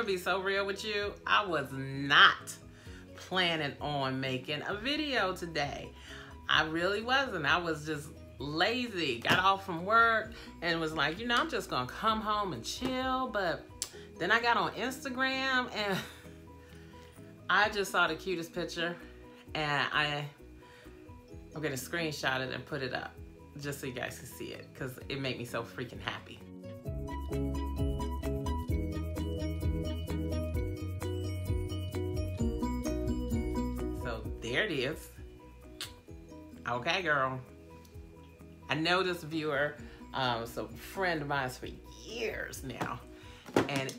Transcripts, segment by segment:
gonna be so real with you. I was not planning on making a video today. I really wasn't. I was just lazy. Got off from work and was like, you know, I'm just gonna come home and chill. But then I got on Instagram and I just saw the cutest picture, and I'm gonna screenshot it and put it up just so you guys can see it, because it made me so freaking happy. So there it is. Okay, girl. I know this viewer, so a friend of mine for years now, and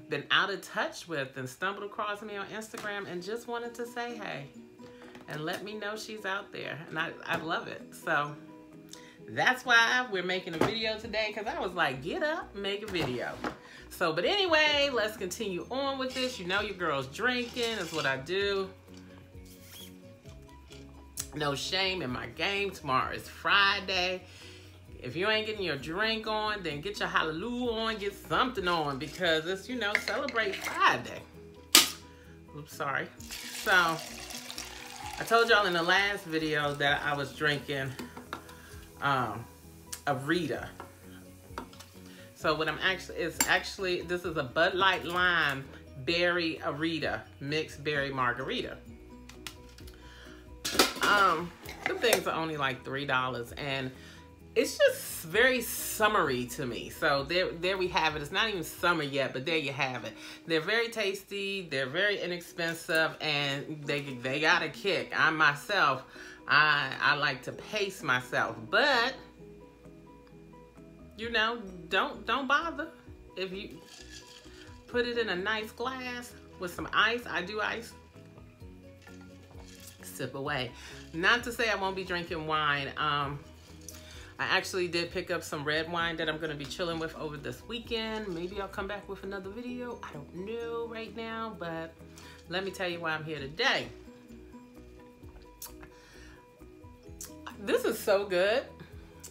been out of touch with, and stumbled across me on Instagram and just wanted to say hey and let me know she's out there, and I love it. So that's why we're making a video today, because I was like, get up, make a video. So, but anyway, let's continue on with this. You know your girl's drinking is what I do. No shame in my game. Tomorrow is Friday. If you ain't getting your drink on, then get your hallelujah on, get something on, because it's, you know, celebrate Friday. Oops, sorry. So, I told y'all in the last video that I was drinking a Rita. So what I'm actually, this is a Bud Light Lime Berry Arita, mixed berry margarita. The things are only like $3, and it's just very summery to me. So there we have it. It's not even summer yet, but there you have it. They're very tasty, they're very inexpensive, and they got a kick. I myself, I like to pace myself, but you know, don't bother if you put it in a nice glass with some ice. I do ice. Sip away. Not to say I won't be drinking wine. I actually did pick up some red wine that I'm going to be chilling with over this weekend. Maybe I'll come back with another video. I don't know right now, but let me tell you why I'm here today. This is so good.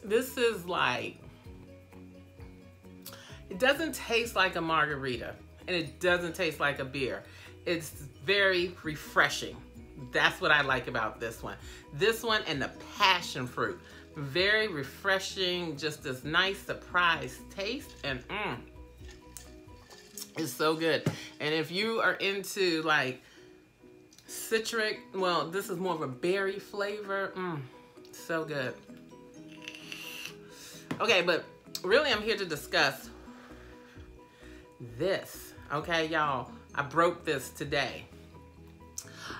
This is like, it doesn't taste like a margarita, and it doesn't taste like a beer. It's very refreshing. That's what I like about this one. This one and the passion fruit. Very refreshing, just this nice surprise taste, and it's so good. And if you are into like citric, well, this is more of a berry flavor. So good. Okay, but really I'm here to discuss this. Okay, y'all, I broke this today.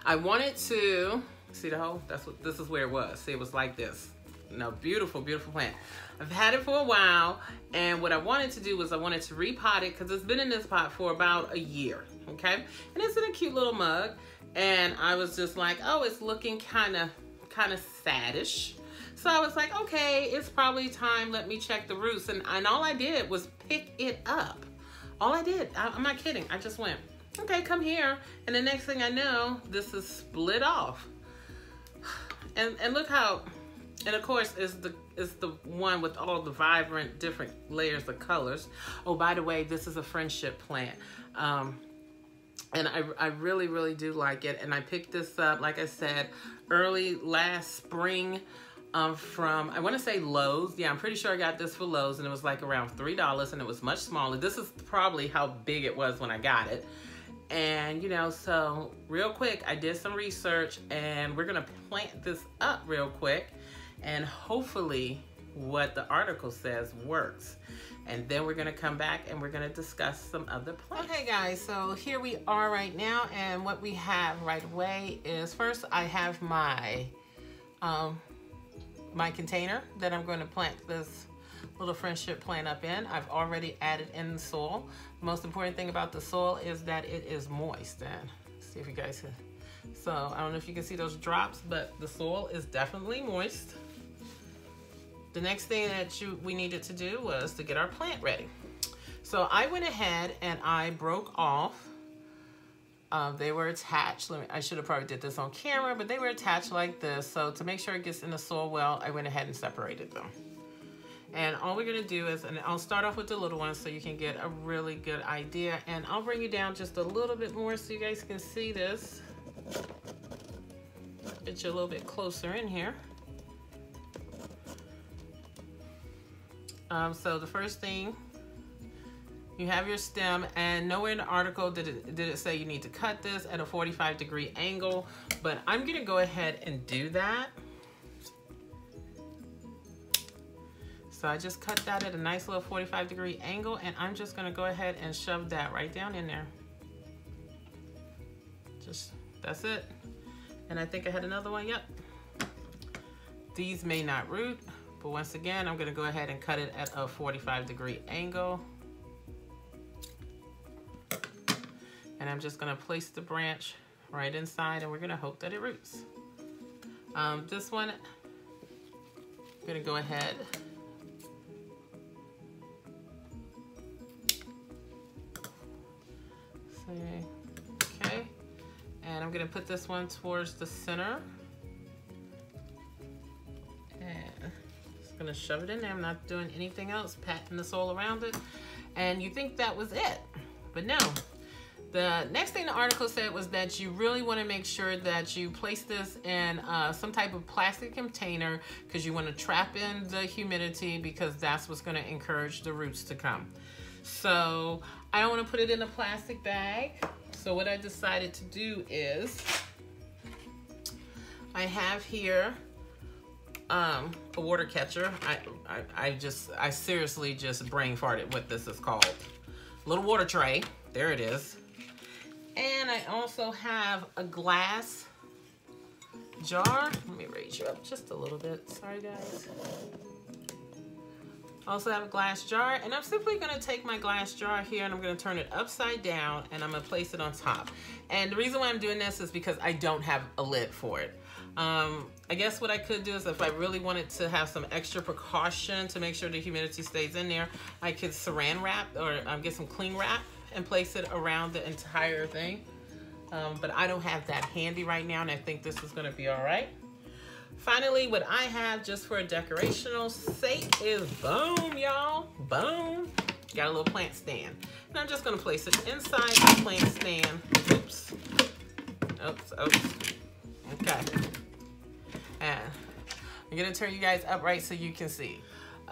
I wanted to see the hole. This is where it was. See, it was like this. No, beautiful, beautiful plant. I've had it for a while, and what I wanted to do was I wanted to repot it, because it's been in this pot for about a year. Okay, and it's in a cute little mug, and I was just like, oh, it's looking kind of saddish. So I was like, okay, it's probably time. Let me check the roots, and all I did was pick it up. All I did. I'm not kidding. I just went, okay, come here. And the next thing I know, this is split off. And look how, and of course, is the one with all the vibrant different layers of colors. Oh, by the way, this is a friendship plant. And I really, really do like it. And I picked this up, like I said, early last spring from, I want to say Lowe's. Yeah, I'm pretty sure I got this for Lowe's, and it was like around $3, and it was much smaller. This is probably how big it was when I got it. And, you know, so real quick, I did some research, and we're going to plant this up real quick, and hopefully what the article says works. And then we're going to come back and we're going to discuss some other plants. Okay, guys, so here we are right now, and what we have right away is, first I have my my container that I'm going to plant this little friendship plant up in. I've already added in the soil. The most important thing about the soil is that it is moist. And see if you guys can. So I don't know if you can see those drops, but the soil is definitely moist. The next thing that we needed to do was to get our plant ready. So I went ahead and I broke off. They were attached. I should have probably did this on camera, but they were attached like this. So to make sure it gets in the soil well, I went ahead and separated them. And all we're gonna do is, and I'll start off with the little ones so you can get a really good idea. And I'll bring you down just a little bit more so you guys can see this. Get you a little bit closer in here. So the first thing, you have your stem, and nowhere in the article did it say you need to cut this at a 45-degree angle, but I'm gonna go ahead and do that. So I just cut that at a nice little 45-degree angle, and I'm just gonna go ahead and shove that right down in there. Just, that's it. And I think I had another one, yep. These may not root, but once again, I'm gonna go ahead and cut it at a 45-degree angle. And I'm just gonna place the branch right inside, and we're gonna hope that it roots. This one, I'm gonna go ahead. Okay, and I'm gonna put this one towards the center. And just gonna shove it in there. I'm not doing anything else, patting the soil around it. And you think that was it, but no. The next thing the article said was that you really want to make sure that you place this in some type of plastic container, because you want to trap in the humidity, because that's what's going to encourage the roots to come. So I don't want to put it in a plastic bag. So what I decided to do is I have here a water catcher. I seriously just brain farted what this is called. Little water tray. There it is. And I also have a glass jar. Let me raise you up just a little bit. Sorry, guys. Also have a glass jar, and I'm simply going to take my glass jar here and I'm going to turn it upside down, and I'm going to place it on top. And the reason why I'm doing this is because I don't have a lid for it. I guess what I could do is, if I really wanted to have some extra precaution to make sure the humidity stays in there, I could saran wrap or get some cling wrap and place it around the entire thing. But I don't have that handy right now, and I think this is going to be all right. Finally, what I have just for a decorational sake is boom, y'all. Boom. Got a little plant stand. And I'm just going to place it inside the plant stand. Oops. Oops, oops. Okay. And I'm going to turn you guys up right so you can see.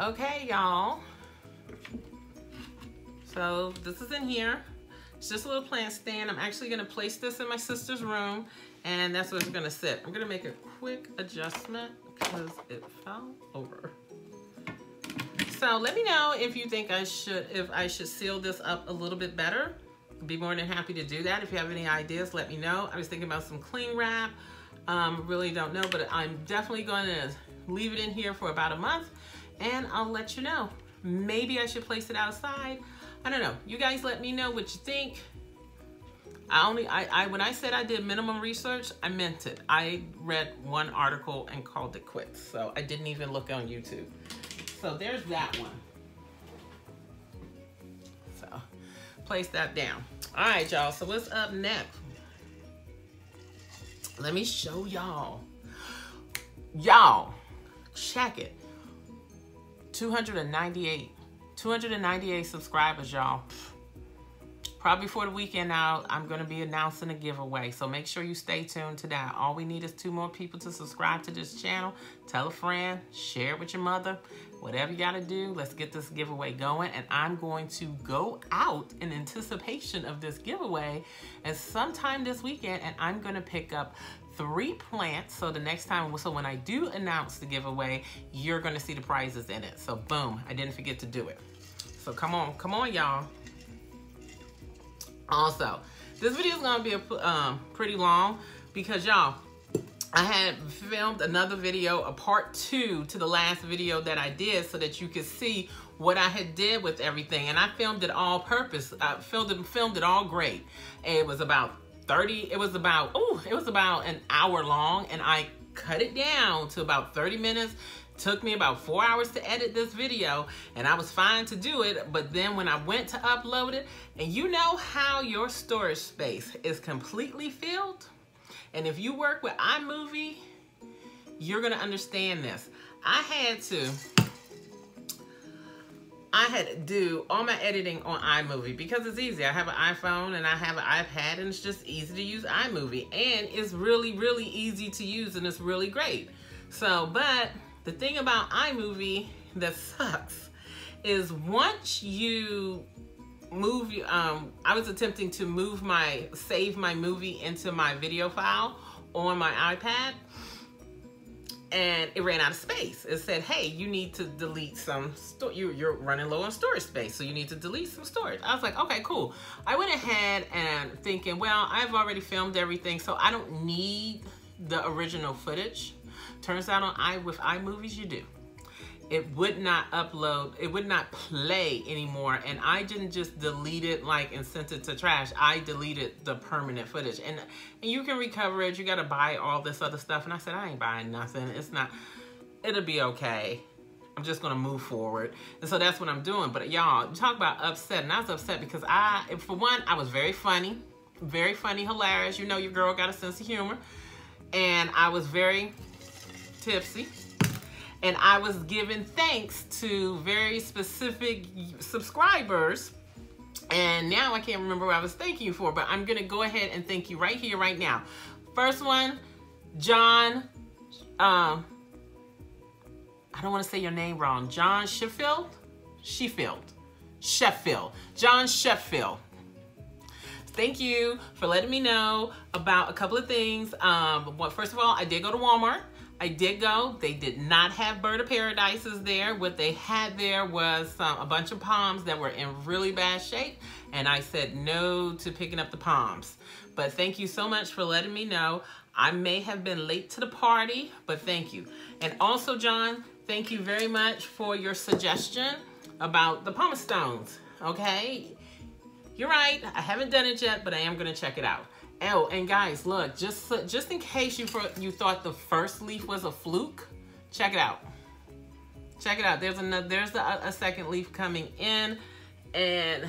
Okay, y'all. So this is in here. It's just a little plant stand. I'm actually going to place this in my sister's room, and that's where it's going to sit. I'm going to make a quick adjustment because it fell over. So let me know if you think I should seal this up a little bit better. I'd be more than happy to do that. If you have any ideas, let me know. I was thinking about some cling wrap. Really don't know, but I'm definitely going to leave it in here for about a month, and I'll let you know. Maybe I should place it outside. I don't know. You guys let me know what you think. When I said I did minimum research, I meant it. I read one article and called it quits. So I didn't even look on YouTube. So there's that one. So place that down. All right, y'all. So what's up next? Let me show y'all. Y'all, check it. 298 subscribers, y'all. Probably for the weekend now, I'm going to be announcing a giveaway. So make sure you stay tuned to that. All we need is 2 more people to subscribe to this channel. Tell a friend, share it with your mother. Whatever you got to do, let's get this giveaway going. And I'm going to go out in anticipation of this giveaway and sometime this weekend, and I'm going to pick up 3 plants. So the next time, so when I do announce the giveaway, you're going to see the prizes in it. So boom, I didn't forget to do it. So come on, y'all. Also, this video is going to be pretty long because, y'all, I had filmed another video, a part 2 to the last video that I did, so that you could see what I had did with everything. And I filmed it all purpose. I filmed it all great. It was about it was about an hour long, and I cut it down to about 30 minutes. Took me about 4 hours to edit this video, and I was fine to do it. But then when I went to upload it, and you know how your storage space is completely filled, and if you work with iMovie, you're gonna understand this. I had to I had to do all my editing on iMovie because it's easy. I have an iPhone and I have an iPad, and it's just easy to use iMovie, and it's really, really easy to use, and it's really great. So, but the thing about iMovie that sucks is once you move, I was attempting to save my movie into my video file on my iPad, and it ran out of space. It said, hey, you need to delete some, you're running low on storage space, so you need to delete some storage. I was like, okay, cool. I went ahead and thinking, well, I've already filmed everything, so I don't need the original footage. Turns out with iMovies, you do. It would not upload, it would not play anymore, and I didn't just delete it and sent it to trash. I deleted the permanent footage, and you can recover it. You got to buy all this other stuff, and I said, I ain't buying nothing. It'll be okay. I'm just gonna move forward, and so that's what I'm doing. But y'all, talk about upset, and I was upset because for one, I was very funny, hilarious. You know, your girl got a sense of humor, and I was very tipsy. And I was giving thanks to very specific subscribers. And now I can't remember what I was thanking you for, but I'm gonna go ahead and thank you right here, right now. First one, John, I don't wanna say your name wrong. John Sheffield? Sheffield. John Sheffield. Thank you for letting me know about a couple of things. First of all, I did go to Walmart. I did go. They did not have bird of paradises there. What they had there was a bunch of palms that were in really bad shape, and I said no to picking up the palms. But thank you so much for letting me know. I may have been late to the party, but thank you. And also, John, thank you very much for your suggestion about the pumice stones, okay? You're right, I haven't done it yet, but I am gonna check it out. Oh, and guys, look, just in case you thought the first leaf was a fluke, check it out. Check it out. There's a second leaf coming in, and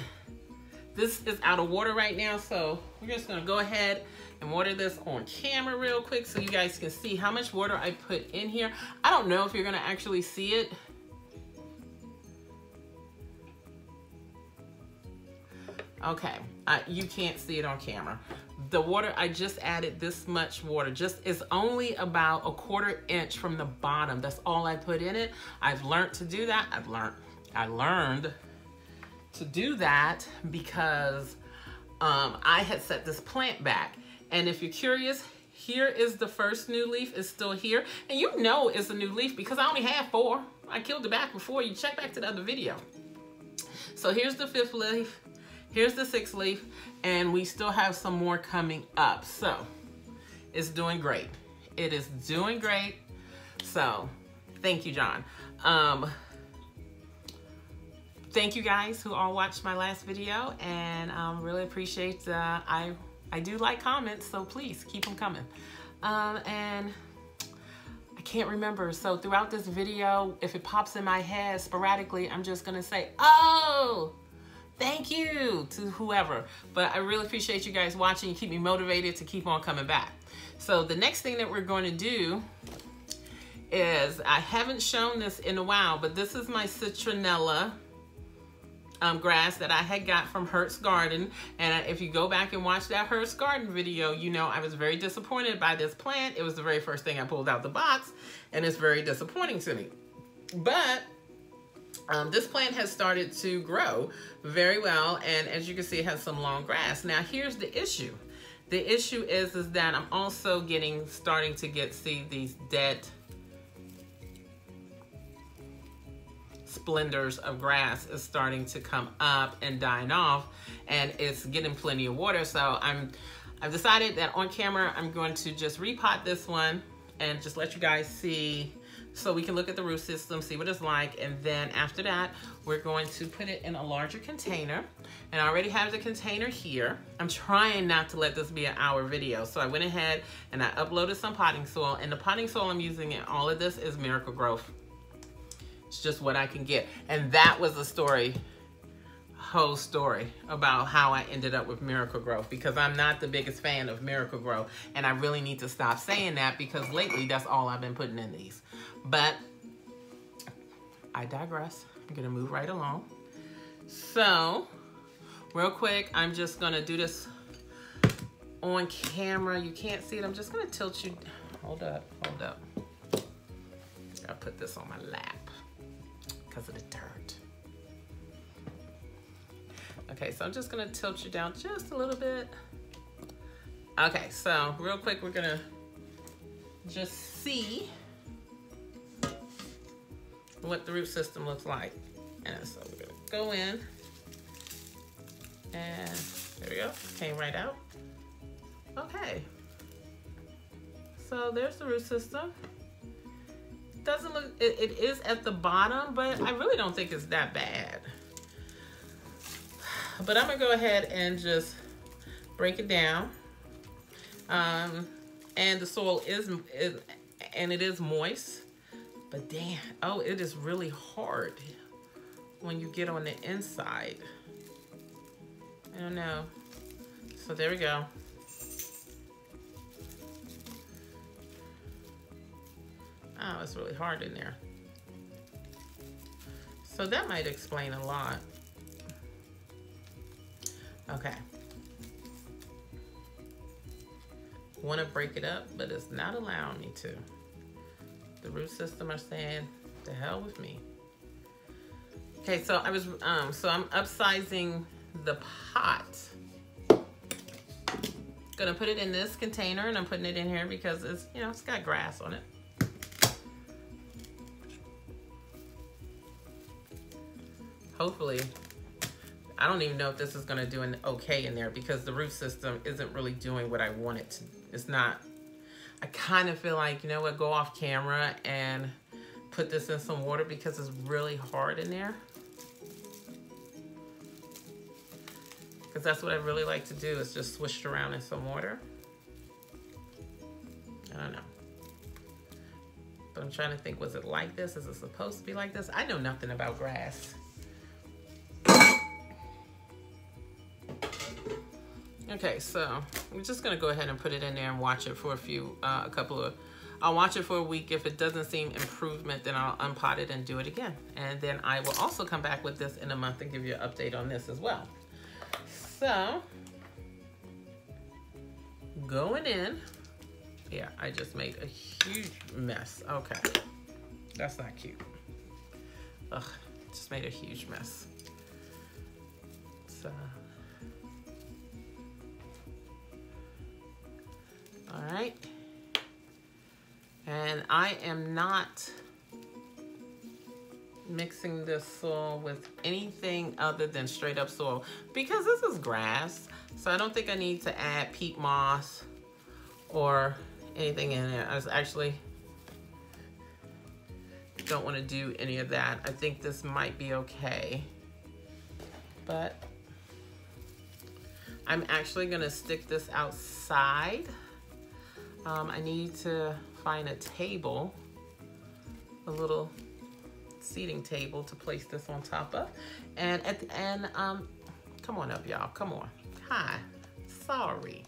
this is out of water right now, so we're just gonna go ahead and water this on camera real quick so you guys can see how much water I put in here. I don't know if you're gonna actually see it. Okay, you can't see it on camera. The water, I just added this much water. It's only about a 1/4 inch from the bottom. That's all I put in it. I've learned to do that. I learned to do that because I had set this plant back. And if you're curious, here is the first new leaf. It's still here. And you know it's a new leaf because I only have 4. I killed it back before. You check back to the other video. So here's the 5th leaf. Here's the 6th leaf, and we still have some more coming up. So it's doing great. It is doing great. So thank you, John. Thank you guys who all watched my last video, and really appreciate, I do like comments, so please keep them coming. And I can't remember, so throughout this video, if it pops in my head sporadically, I'm just gonna say, oh, thank you to whoever. But I really appreciate you guys watching. You keep me motivated to keep on coming back. So the next thing that we're going to do is, I haven't shown this in a while, but this is my citronella grass that I had got from Hertz Garden. And if you go back and watch that Hertz Garden video, you know I was very disappointed by this plant. It was the very first thing I pulled out the box, and it's very disappointing to me. But this plant has started to grow very well, and as you can see, it has some long grass. Now, here's the issue. The issue is that I'm also starting to see these dead splendors of grass is starting to come up and dying off, and it's getting plenty of water. So I've decided that on camera, I'm going to just repot this one and just let you guys see, so we can look at the root system, see what it's like, and then after that, we're going to put it in a larger container. And I already have the container here. I'm trying not to let this be an hour video, so I went ahead and I uploaded some potting soil, and the potting soil I'm using in all of this is Miracle Growth. It's just what I can get. And that was the story, whole story about how I ended up with Miracle Growth, because I'm not the biggest fan of Miracle Growth, and I really need to stop saying that because lately that's all I've been putting in these. But I digress. I'm gonna move right along. So, real quick, I'm just gonna do this on camera. You can't see it. I'm just gonna tilt you. Hold up, hold up. I'll put this on my lap because of the dirt. Okay, so I'm just gonna tilt you down just a little bit. Okay, so real quick, we're gonna just see what the root system looks like. And so we're gonna go in, and there we go, came right out. Okay, so there's the root system. Doesn't look, it is at the bottom, but I really don't think it's that bad. But I'm gonna go ahead and just break it down. And the soil is moist, but damn, oh, it is really hard when you get on the inside. I don't know. So there we go. Oh, it's really hard in there. So that might explain a lot. Okay. Want to break it up, but it's not allowing me to. The root system are saying, "The hell with me." Okay, so I was so I'm upsizing the pot. Gonna put it in this container, and I'm putting it in here because it's, you know, it's got grass on it. Hopefully, I don't even know if this is gonna do an okay in there because the root system isn't really doing what I want it to. It's not. I kind of feel like, you know what, go off camera and put this in some water because it's really hard in there. Because that's what I really like to do, is just swish it around in some water. I don't know. But I'm trying to think, was it like this? Is it supposed to be like this? I know nothing about grass. Okay, so I'm just gonna go ahead and put it in there and watch it for I'll watch it for a week. If it doesn't seem improvement, then I'll unpot it and do it again. And then I will also come back with this in a month and give you an update on this as well. So, going in, yeah, I just made a huge mess. Okay, that's not cute. Ugh, just made a huge mess. So, all right, and I am not mixing this soil with anything other than straight up soil because this is grass, so I don't think I need to add peat moss or anything in there. I actually don't want to do any of that. I think this might be okay, but I'm actually gonna stick this outside. I need to find a table, a little seating table to place this on top of. And at the end, come on up, y'all. Come on. Hi. Sorry.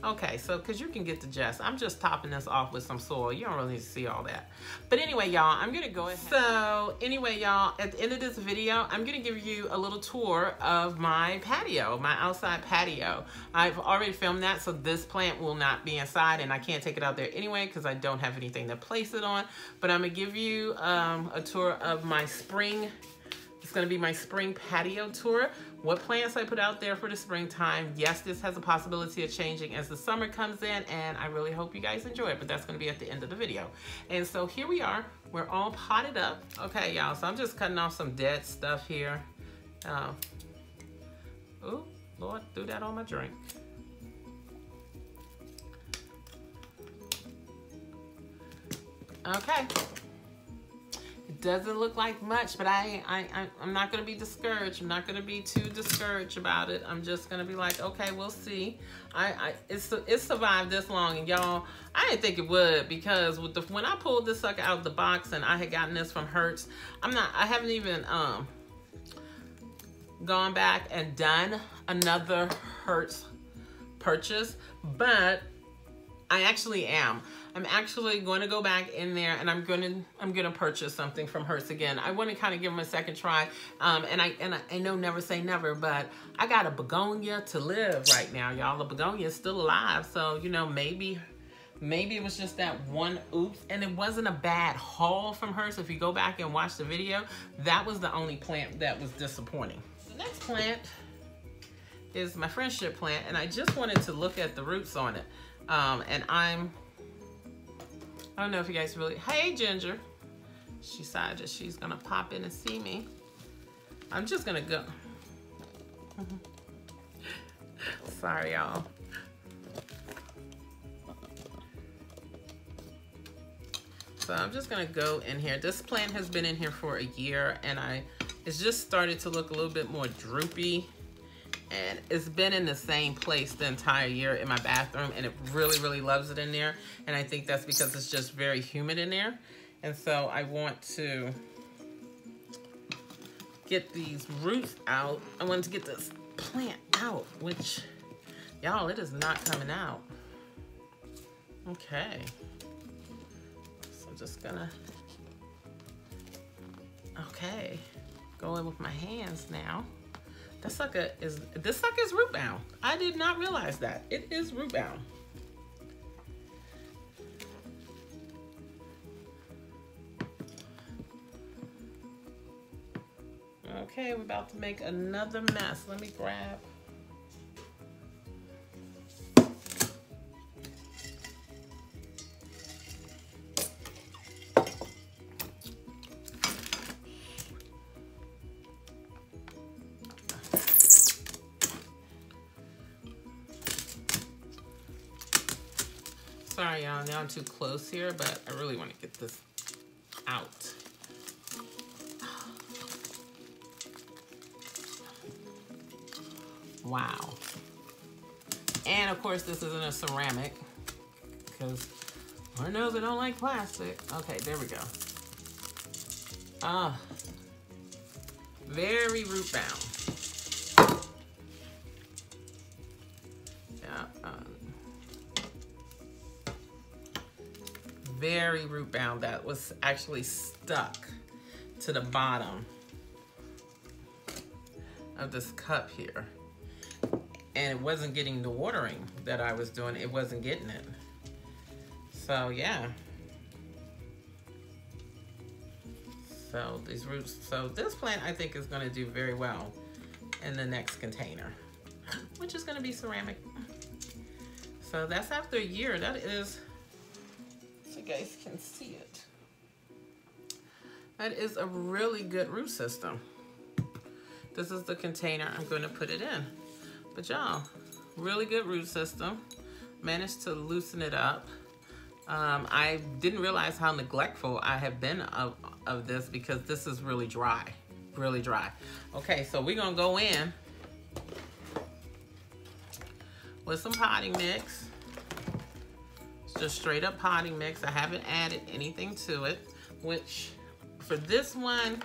Okay, so because you can get the gist, I'm just topping this off with some soil. You don't really need to see all that. But anyway, y'all, I'm gonna go ahead. So anyway, y'all, at the end of this video, I'm gonna give you a little tour of my patio, my outside patio. I've already filmed that, so this plant will not be inside, and I can't take it out there anyway because I don't have anything to place it on. But I'm gonna give you a tour of my spring. It's gonna be my spring patio tour. What plants I put out there for the springtime. Yes, this has a possibility of changing as the summer comes in, and I really hope you guys enjoy it, but that's gonna be at the end of the video. And so here we are, we're all potted up. Okay, y'all, so I'm just cutting off some dead stuff here. Oh, Lord, threw that on my drink. Okay. Doesn't look like much, but I'm not gonna be discouraged. I'm not gonna be too discouraged about it. I'm just gonna be like, okay, we'll see. It survived this long, and y'all, I didn't think it would, because with when I pulled this sucker out of the box and I had gotten this from Hertz, I haven't even gone back and done another Hertz purchase, but I actually am. I'm actually going to go back in there, and I'm gonna purchase something from hers again. I want to kind of give them a second try. And I know never say never, but I got a begonia to live right now, y'all. The begonia is still alive, so you know, maybe it was just that one oops, and it wasn't a bad haul from her. So if you go back and watch the video, that was the only plant that was disappointing. The next plant is my friendship plant, and I just wanted to look at the roots on it. And I don't know if you guys really, hey Ginger, she decided she's gonna pop in and see me. I'm just gonna go. Sorry, y'all. So I'm just gonna go in here. This plant has been in here for a year, and it's just started to look a little bit more droopy. And it's been in the same place the entire year in my bathroom, and it really, really loves it in there. And I think that's because it's just very humid in there. And so I want to get these roots out. I wanted to get this plant out, which, y'all, it is not coming out. Okay. So I'm just gonna, okay, go in with my hands now. This sucker is root bound. I did not realize that. It is root bound. Okay, we're about to make another mess. Let me grab. Sorry, y'all, now I'm too close here, but I really want to get this out. Wow. And of course, this isn't a ceramic, because Lord knows I don't like plastic. Okay, there we go. Very root bound. Yeah. Very root bound. That was actually stuck to the bottom of this cup here, and it wasn't getting the watering that I was doing. It wasn't getting it. So yeah. So these roots, so this plant I think is going to do very well in the next container, which is going to be ceramic. So that's after a year. That is, so you guys can see it. That is a really good root system. This is the container I'm going to put it in. But y'all, really good root system. Managed to loosen it up. I didn't realize how neglectful I have been of this, because this is really dry. Really dry. Okay, so we're going to go in with some potting mix. It's just straight up potting mix. I haven't added anything to it, which for this one,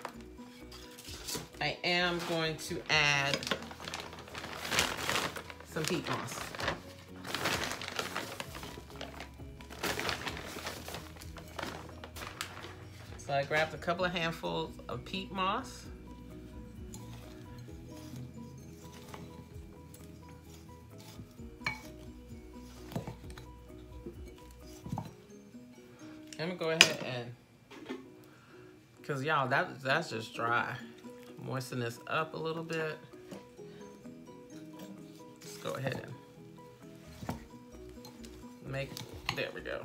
I am going to add some peat moss. So I grabbed a couple of handfuls of peat moss. I'm gonna go ahead and, because y'all, that's just dry. Moisten this up a little bit. Let's go ahead and make, there we go.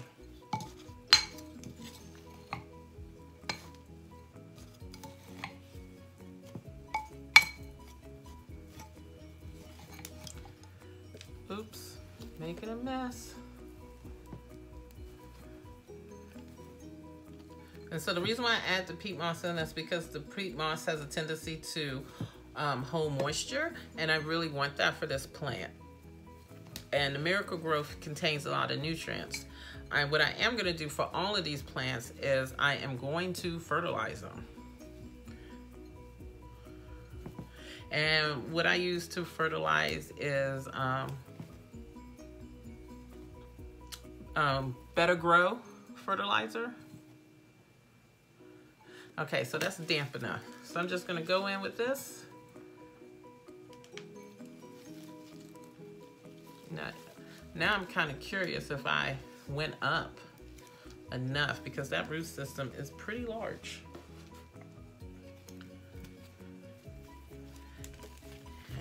Oops, making a mess. And so the reason why I add the peat moss in is because the peat moss has a tendency to hold moisture, and I really want that for this plant. And the Miracle Growth contains a lot of nutrients. What I am going to do for all of these plants is I am going to fertilize them. And what I use to fertilize is Better Grow fertilizer. Okay, so that's damp enough. So I'm just gonna go in with this. Now I'm kind of curious if I went up enough, because that root system is pretty large.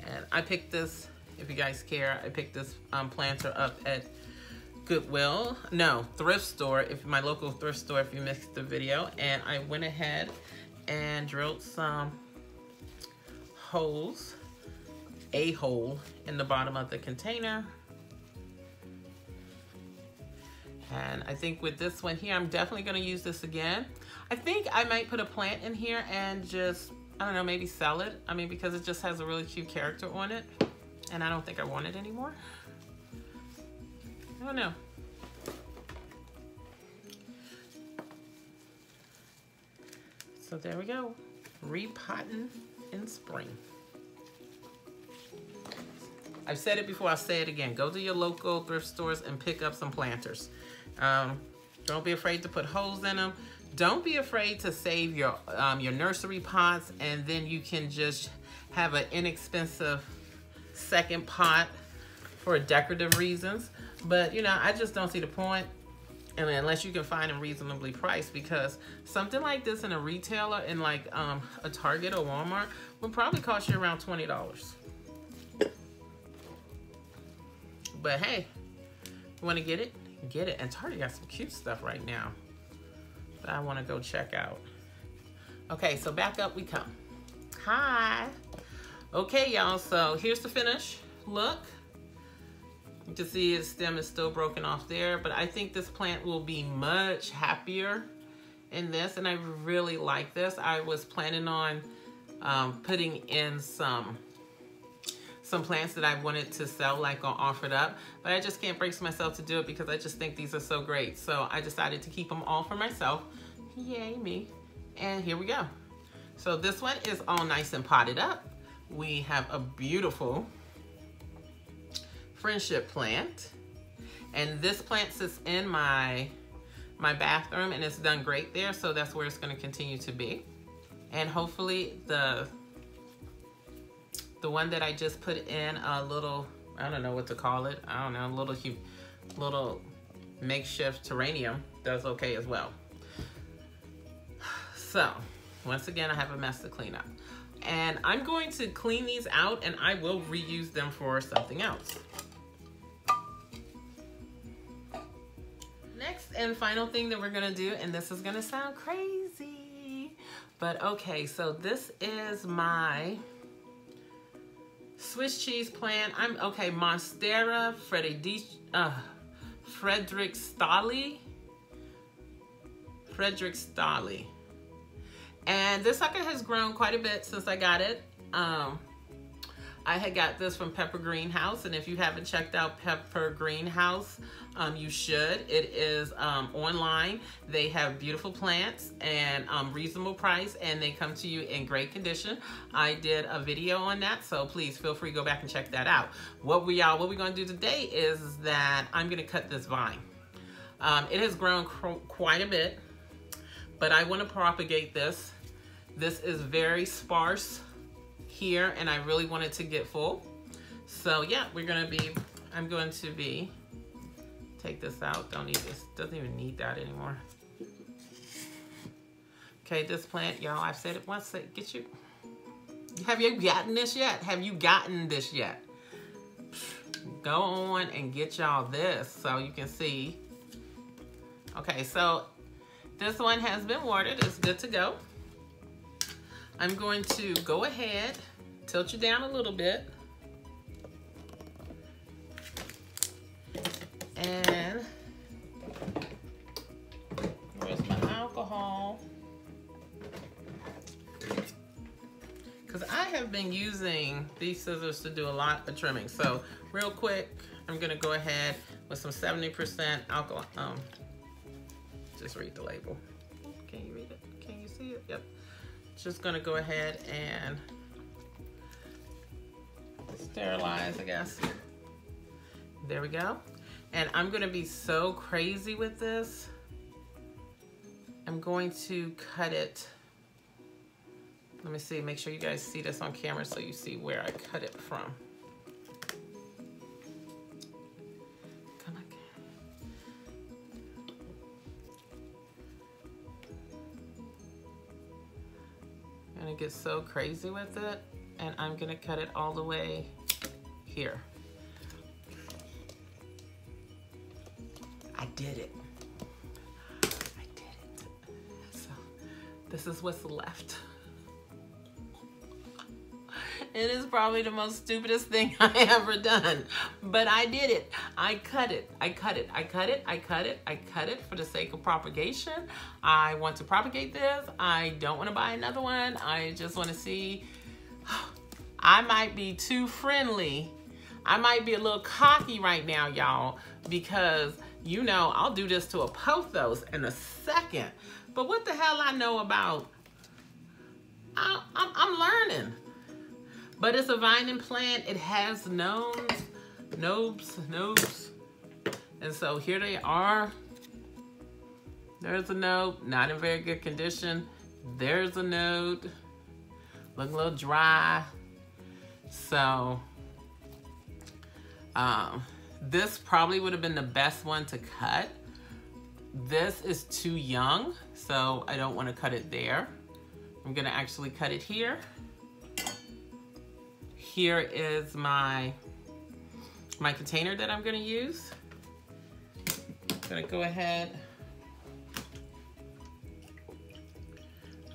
And I picked this, if you guys care, I picked this planter up at Goodwill, no, thrift store, if my local thrift store, if you missed the video. And I went ahead and drilled some holes, a hole in the bottom of the container. And I think with this one here, I'm definitely gonna use this again. I think I might put a plant in here and just, I don't know, maybe sell it. I mean, because it just has a really cute character on it. And I don't think I want it anymore. I don't know. So there we go. Repotting in spring. I've said it before, I'll say it again. Go to your local thrift stores and pick up some planters. Don't be afraid to put holes in them. Don't be afraid to save your nursery pots, and then you can just have an inexpensive second pot for decorative reasons. But you know, I just don't see the point, and unless you can find them reasonably priced, because something like this in a retailer in like a Target or Walmart would probably cost you around $20. But hey, you want to get it? Get it. And Target got some cute stuff right now that I want to go check out. Okay, so back up we come. Hi. Okay, y'all, so here's the finish look. You can see its stem is still broken off there, but I think this plant will be much happier in this, and I really like this. I was planning on putting in some plants that I wanted to sell, like on Offered Up, but I just can't brace myself to do it because I just think these are so great. So I decided to keep them all for myself. Yay me. And here we go. So this one is all nice and potted up. We have a beautiful friendship plant, and this plant sits in my bathroom, and it's done great there, so that's where it's going to continue to be. And hopefully the one that I just put in a little, I don't know what to call it, I don't know, little makeshift terrarium does okay as well. So once again, I have a mess to clean up, and I'm going to clean these out, and I will reuse them for something else. Next and final thing that we're gonna do, and this is gonna sound crazy, but okay, so this is my Swiss cheese plant. Monstera Frederick Stolly. And this sucker has grown quite a bit since I got it. I had got this from Pepper Greenhouse, and if you haven't checked out Pepper Greenhouse, you should. It is online. They have beautiful plants and reasonable price, and they come to you in great condition. I did a video on that, so please feel free to go back and check that out. What we're gonna do today is that I'm gonna cut this vine. It has grown quite a bit, but I want to propagate this. This is very sparse here, and I really want it to get full. So yeah, I'm going to be, take this out, don't need this, doesn't even need that anymore. Okay, this plant, y'all, I've said it once, have you gotten this yet? Have you gotten this yet? Go on and get y'all this so you can see. Okay, so this one has been watered, it's good to go. I'm going to go ahead, tilt you down a little bit, and where's my alcohol? Because I have been using these scissors to do a lot of trimming. So real quick, I'm gonna go ahead with some 70% alcohol. Just read the label. Can you read it? Can you see it? Yep. Just gonna go ahead and sterilize, I guess. There we go. And I'm gonna be so crazy with this. I'm going to cut it. Let me see, make sure you guys see this on camera so you see where I cut it from. Come on. I'm gonna get so crazy with it, and I'm gonna cut it all the way here. I did it. I did it. So this is what's left. It is probably the most stupidest thing I ever done, but I did it. I cut it. I cut it. I cut it. I cut it. I cut it for the sake of propagation. I want to propagate this. I don't want to buy another one. I just want to see. I might be too friendly. I might be a little cocky right now, y'all, because you know I'll do this to a pothos in a second. But what the hell I know about? I'm learning. But it's a vining plant. It has nobes. And so here they are. There's a node, not in very good condition. There's a node, looking a little dry. So this probably would have been the best one to cut. This is too young, so I don't want to cut it there. I'm gonna actually cut it here. Here is my container that I'm gonna use. I'm gonna go ahead,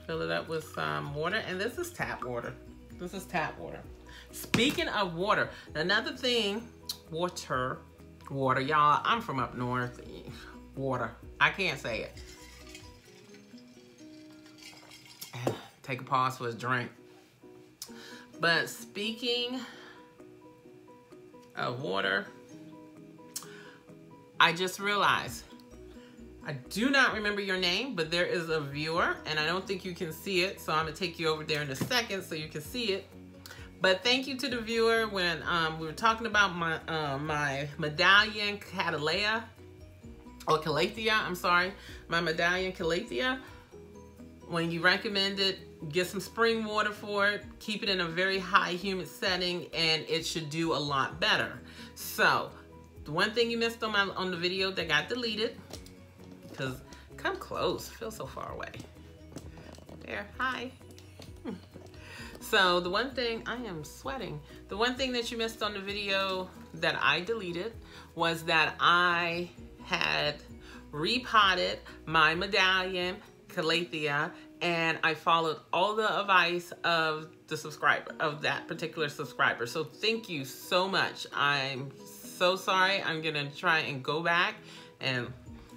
fill it up with some water, and this is tap water. This is tap water. Speaking of water, another thing, water, y'all, I'm from up north. Water, I can't say it. Take a pause for a drink. But speaking of water, I just realized, I do not remember your name, but there is a viewer, and I don't think you can see it, so I'm gonna take you over there in a second so you can see it. But thank you to the viewer when we were talking about my medallion Calathea, or Calathea, I'm sorry, my medallion Calathea. When you recommended get some spring water for it, keep it in a very high humid setting, and it should do a lot better. So the one thing you missed on the video that got deleted, because come close, feel so far away. There, hi. So the one thing, I am sweating. The one thing that you missed on the video that I deleted was that I had repotted my medallion Calathea, and I followed all the advice of the subscriber, of that particular subscriber. So thank you so much. I'm so sorry. I'm gonna try and go back, and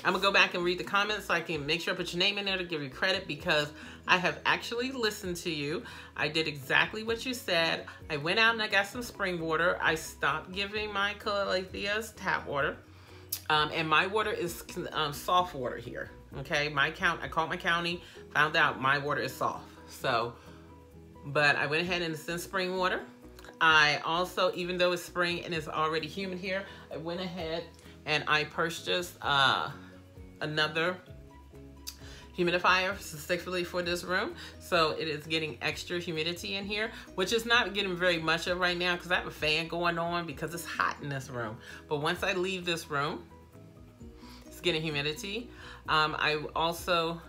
I'm gonna go back and read the comments so I can make sure I put your name in there to give you credit, because I have actually listened to you. I did exactly what you said. I went out and I got some spring water. I stopped giving my Calatheas tap water. And my water is soft water here. Okay, I called my county, found out my water is soft. So, but I went ahead and sent spring water. I also, even though it's spring and it's already humid here, I went ahead and I purchased another humidifier specifically for this room. So it is getting extra humidity in here, which is not getting very much of right now because I have a fan going on because it's hot in this room. But once I leave this room, it's getting humidity. I also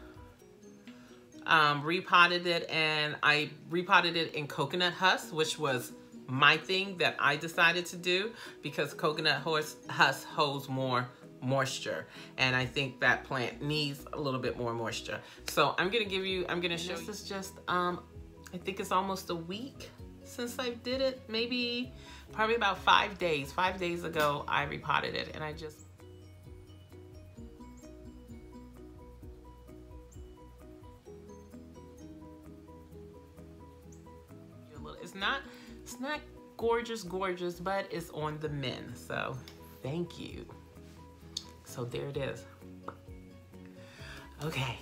repotted it, and I repotted it in coconut husk, which was my thing that I decided to do because coconut husk holds more moisture, and I think that plant needs a little bit more moisture. So I'm gonna show you. This is just I think it's almost a week since I did it, probably about 5 days. 5 days ago I repotted it, and I just it's not gorgeous, but it's on the mend. So thank you. So there it is. Okay,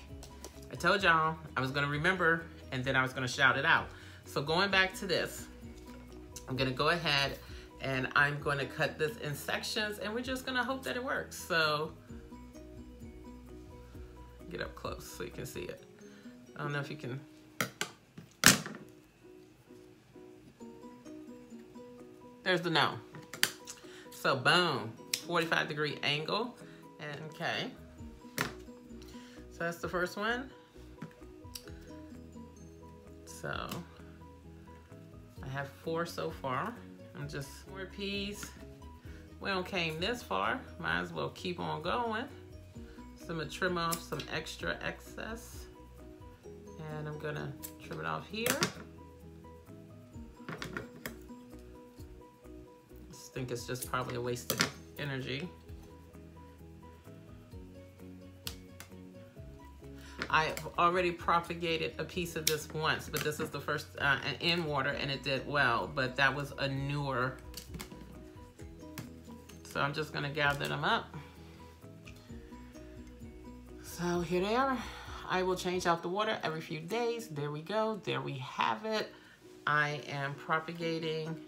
I told y'all I was gonna remember, and then I was gonna shout it out. So going back to this, I'm gonna go ahead And I'm going to cut this in sections, and we're just going to hope that it works. So get up close so you can see it. I don't know if you can. There's the gnome. So boom, 45-degree angle. And okay. So that's the first one. So I have 4 so far. I'm just 4 peas. We don't came this far. Might as well keep on going. So I'm gonna trim off some extra excess. And I'm gonna trim it off here. I think it's just probably a waste of energy. I've already propagated a piece of this once, but this is the first in water, and it did well, but that was a newer. So I'm just gonna gather them up. So here they are. I will change out the water every few days. There we go, there we have it. I am propagating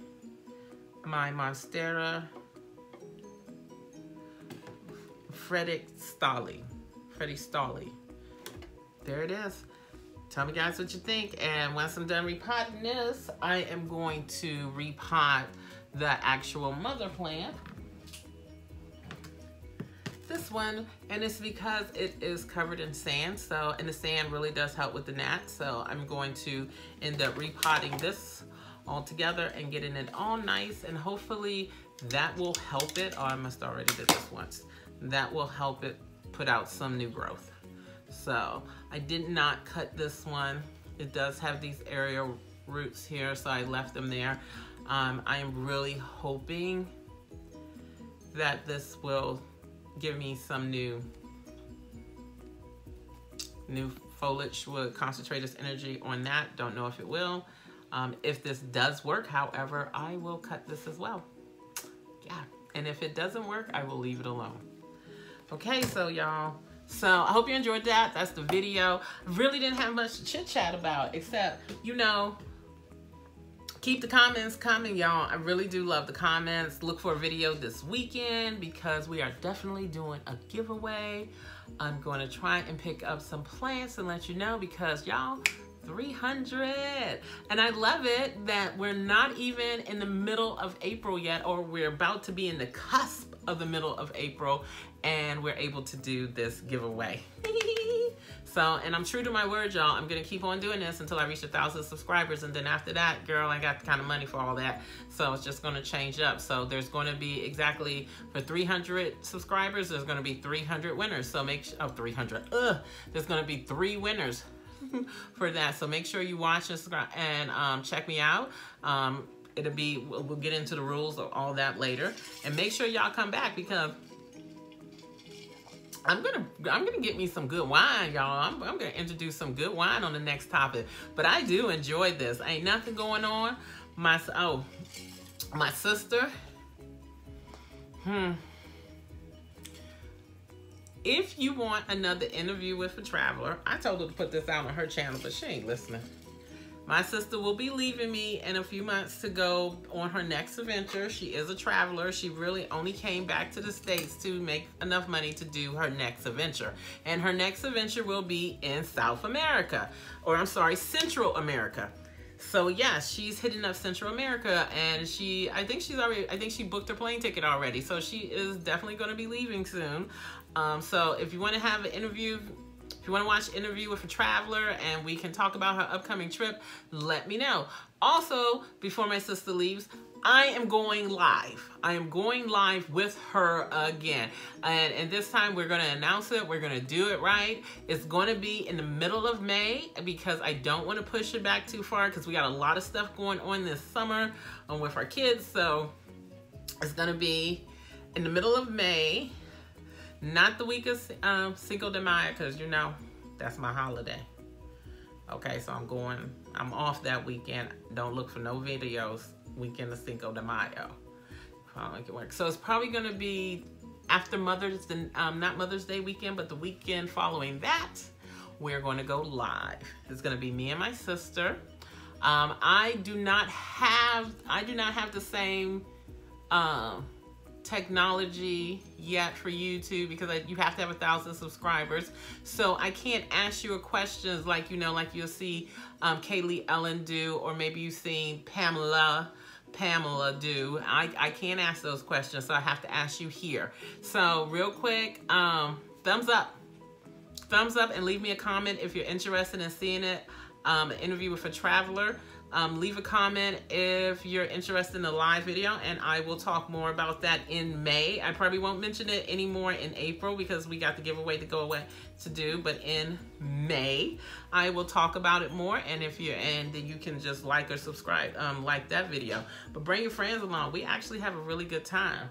my Monstera Fred. There it is. Tell me guys what you think. And once I'm done repotting this, I am going to repot the actual mother plant. This one, and it's because it is covered in sand. So, and the sand really does help with the gnats. So I'm going to end up repotting this all together and getting it all nice, and hopefully that will help it. Oh, I must already did this once. That will help it put out some new growth. So I did not cut this one. It does have these aerial roots here, so I left them there. I am really hoping that this will give me some new foliage. Will concentrate its energy on that. Don't know if it will. If this does work, however, I will cut this as well. Yeah, and if it doesn't work, I will leave it alone. Okay, so y'all, so I hope you enjoyed that. That's the video. I really didn't have much to chit chat about, except, you know, keep the comments coming, y'all. I really do love the comments. Look for a video this weekend because we are definitely doing a giveaway. I'm going to try and pick up some plants and let you know because, y'all, 300. And I love it that we're not even in the middle of April yet, or we're about to be in the cusp of the middle of April, and we're able to do this giveaway. So, and I'm true to my word, y'all. I'm gonna keep on doing this until I reach 1,000 subscribers, and then after that, girl, I got the kind of money for all that. So it's just gonna change up. So there's gonna be exactly for 300 subscribers, there's gonna be 300 winners. So make sure, 300, there's gonna be 3 winners for that. So make sure you watch and subscribe and check me out. It'll be, we'll get into the rules of all that later, and make sure y'all come back because I'm gonna get me some good wine, y'all. I'm gonna introduce some good wine on the next topic. But I do enjoy this. Ain't nothing going on. My sister. If you want another interview with a traveler, I told her to put this out on her channel, but she ain't listening. My sister will be leaving me in a few months to go on her next adventure. She is a traveler. She really only came back to the States to make enough money to do her next adventure. And her next adventure will be in South America, or I'm sorry, Central America. So yeah, she's hitting up Central America, and I think she booked her plane ticket already. So she is definitely going to be leaving soon. So if you want to have an interview, if you want to watch an interview with a traveler and we can talk about her upcoming trip, let me know. Also, before my sister leaves, I am going live. I am going live with her again. And this time we're going to announce it. We're going to do it right. It's going to be in the middle of May because I don't want to push it back too far because we got a lot of stuff going on this summer with our kids. So it's going to be in the middle of May. Not the week of Cinco de Mayo, because you know, that's my holiday. Okay, so I'm off that weekend. Don't look for no videos weekend of Cinco de Mayo. I'll make it work. So it's probably going to be after not Mother's Day weekend, but the weekend following that, we're going to go live. It's going to be me and my sister. I do not have the same technology yet for YouTube because you have to have 1,000 subscribers. So I can't ask you questions like, like you'll see Kaylee Ellen do, or maybe you've seen Pamela do. I can't ask those questions, so I have to ask you here. So real quick, thumbs up and leave me a comment if you're interested in seeing it. An interview with a traveler. Leave a comment if you're interested in the live video, and I will talk more about that in May. I probably won't mention it anymore in April because we got the giveaway to go away to do, but in May I will talk about it more. And if you're in, then you can just like or subscribe, like that video. But bring your friends along. We actually have a really good time.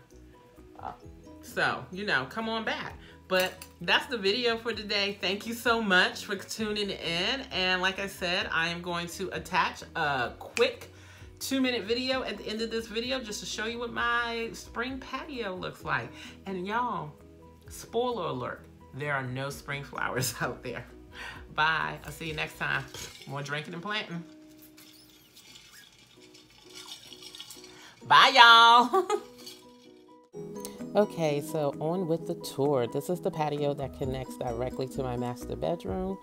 So, come on back. But that's the video for today. Thank you so much for tuning in. And like I said, I am going to attach a quick 2-minute video at the end of this video just to show you what my spring patio looks like. And y'all, spoiler alert, there are no spring flowers out there. Bye. I'll see you next time. More drinking and planting. Bye, y'all. Okay, so on with the tour. This is the patio that connects directly to my master bedroom.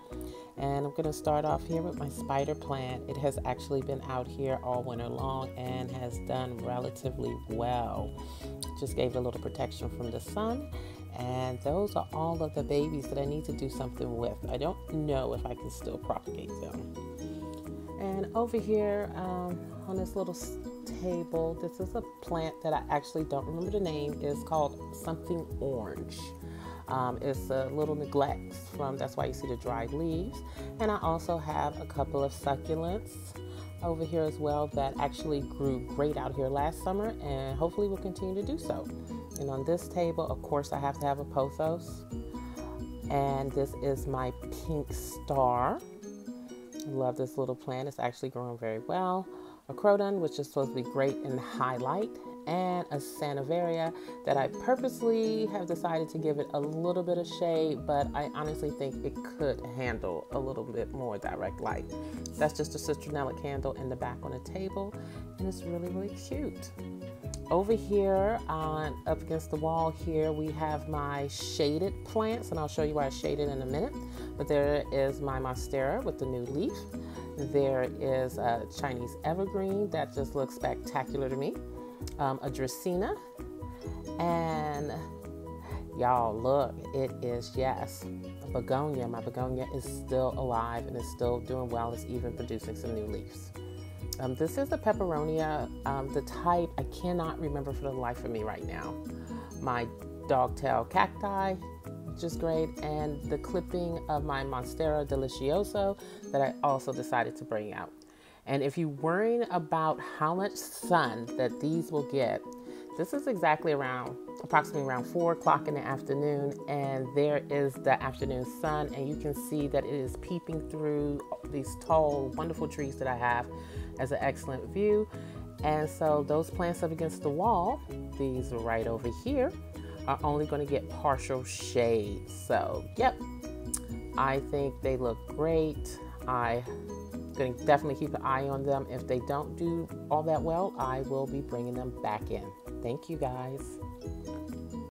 And I'm going to start off here with my spider plant. It has actually been out here all winter long and has done relatively well. Just gave it a little protection from the sun. And those are all of the babies that I need to do something with. I don't know if I can still propagate them. And over here on this little table, this is a plant that I actually don't remember the name. It's called something orange. It's a little neglect that's why you see the dried leaves. And I also have a couple of succulents over here as well that actually grew great out here last summer and hopefully will continue to do so. And on this table, of course, I have to have a pothos. And this is my pink star. I love this little plant. It's actually growing very well. A croton, which is supposed to be great in highlight, and a Sansevieria that I purposely have decided to give it a little bit of shade, but I honestly think it could handle a little bit more direct light. That's just a citronella candle in the back on the table, and it's really, really cute. Over here, up against the wall here, we have my shaded plants, and I'll show you why I shaded in a minute. But there is my Monstera with the new leaf. There is a Chinese evergreen that just looks spectacular to me. A Dracaena. And y'all, look, it is, yes, a begonia. My begonia is still alive and is still doing well. It's even producing some new leaves. This is a peperonia, the type I cannot remember for the life of me right now. My dogtail cacti, which is great, and the clipping of my Monstera delicioso that I also decided to bring out. And if you're worrying about how much sun that these will get, this is exactly approximately around 4 o'clock in the afternoon, and there is the afternoon sun, and you can see that it is peeping through these tall, wonderful trees that I have as an excellent view. And so those plants up against the wall, these right over here, are only going to get partial shade. So, yep, I think they look great. I'm going to definitely keep an eye on them. If they don't do all that well, I will be bringing them back in. Thank you, guys.